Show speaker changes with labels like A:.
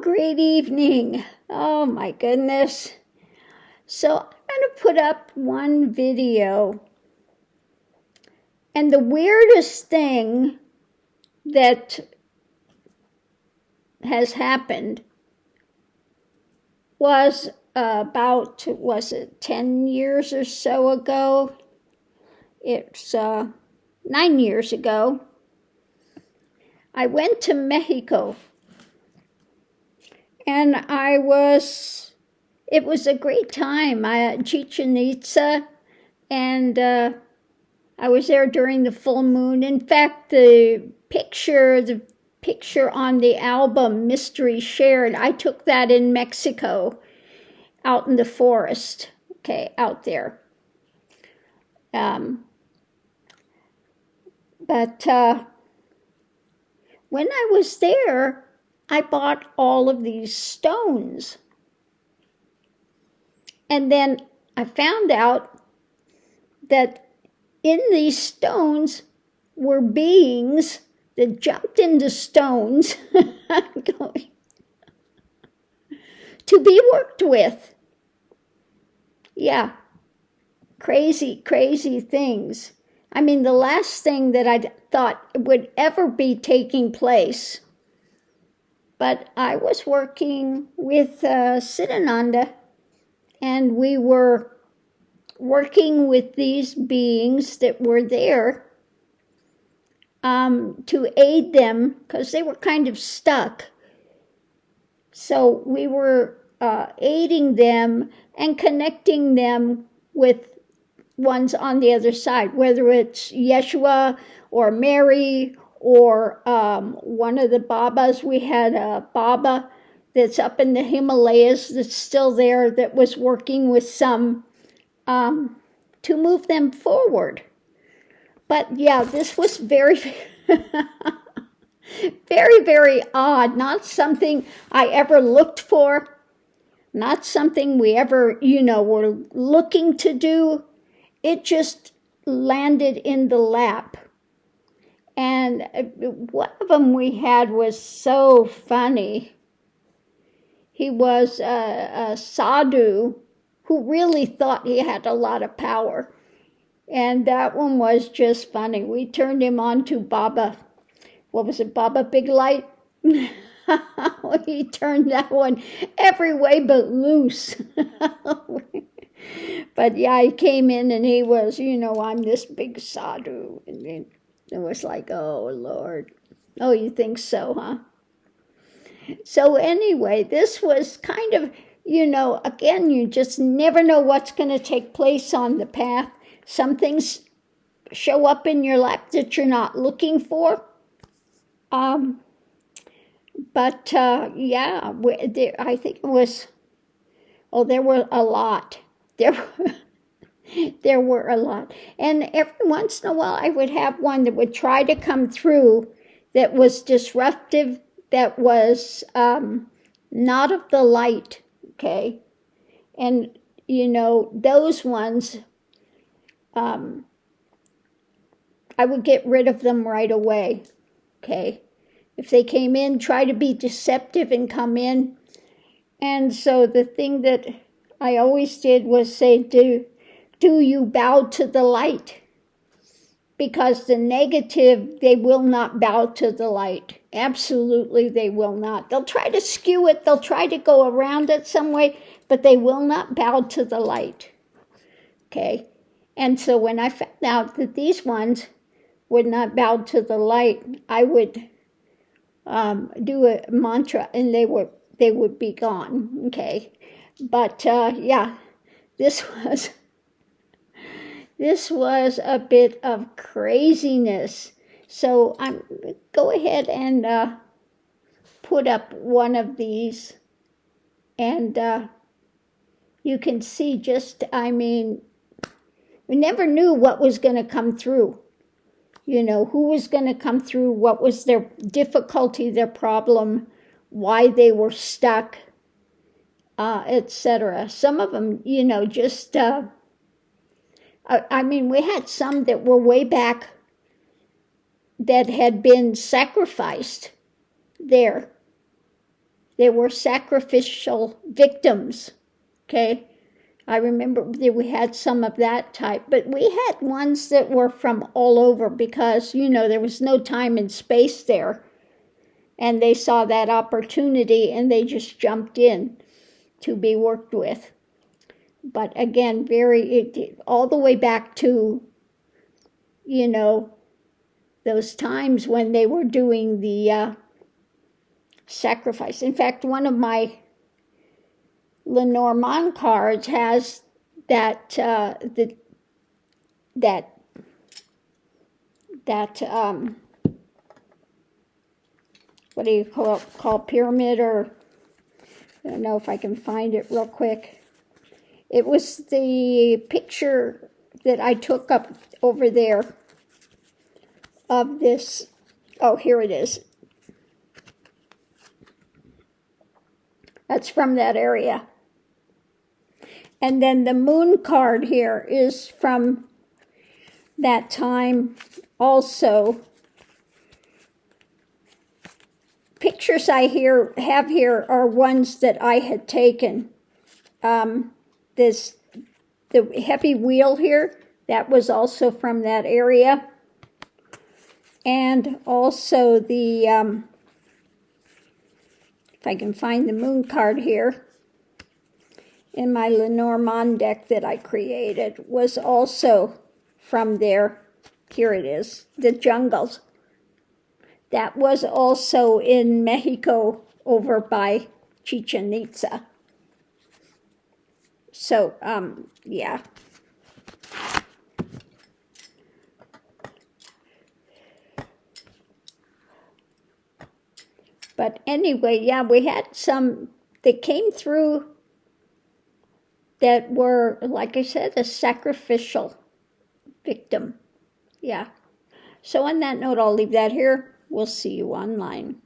A: Great evening. Oh my goodness. So I'm going to put up one video. And the weirdest thing that has happened was about, 10 years or so ago? It's 9 years ago. I went to Mexico. And it was a great time. Chichen Itza, and I was there during the full moon. In fact, the picture on the album Mystery Shared, I took that in Mexico, out in the forest, out there. But when I was there, I bought all of these stones. And then I found out that in these stones were beings that jumped into stones to be worked with. Yeah, crazy, crazy things. I mean, the last thing that I thought would ever be taking place. But I was working with Siddhananda, and we were working with these beings that were there to aid them because they were kind of stuck. So we were aiding them and connecting them with ones on the other side, whether it's Yeshua or Mary or one of the Babas. We had a Baba that's up in the Himalayas that's still there that was working with some to move them forward. But yeah, this was very, very, very odd. Not something I ever looked for. Not something we ever, were looking to do. It just landed in the lap. And one of them we had was so funny. He was a sadhu who really thought he had a lot of power. And that one was just funny. We turned him on to Baba. What was it, Baba Big Light? He turned that one every way but loose. But yeah, he came in and he was, I'm this big sadhu. And it was like, oh, Lord. Oh, you think so, huh? So anyway, this was kind of, again, you just never know what's going to take place on the path. Some things show up in your lap that you're not looking for. But yeah, I think it was, there were a lot. There were a lot. And every once in a while, I would have one that would try to come through that was disruptive, that was not of the light, okay? And, those ones, I would get rid of them right away, okay? If they came in, try to be deceptive and come in. And so the thing that I always did was say, do you bow to the light? Because the negative, they will not bow to the light. Absolutely, they will not. They'll try to skew it. They'll try to go around it some way, but they will not bow to the light. Okay? And so when I found out that these ones would not bow to the light, I would do a mantra and they would be gone. Okay? But yeah, this was a bit of craziness. So go ahead and put up one of these, and you can see we never knew what was going to come through. Who was going to come through, what was their difficulty, their problem, why they were stuck, etc. Some of them, just... we had some that were way back that had been sacrificed there. They were sacrificial victims, okay? I remember that we had some of that type, but we had ones that were from all over because, there was no time and space there. And they saw that opportunity and they just jumped in to be worked with. But again, all the way back to, those times when they were doing the sacrifice. In fact, one of my Lenormand cards has that what do you call pyramid, or I don't know if I can find it real quick. It was the picture that I took up over there of this. Oh, here it is. That's from that area. And then the moon card here is from that time also. Pictures I have here are ones that I had taken. The heavy wheel here, that was also from that area. And also the, if I can find the moon card here, in my Lenormand deck that I created, was also from there. Here it is, the jungles. That was also in Mexico over by Chichen Itza. So, yeah. But anyway, yeah, we had some that came through that were, like I said, a sacrificial victim. Yeah. So on that note, I'll leave that here. We'll see you online.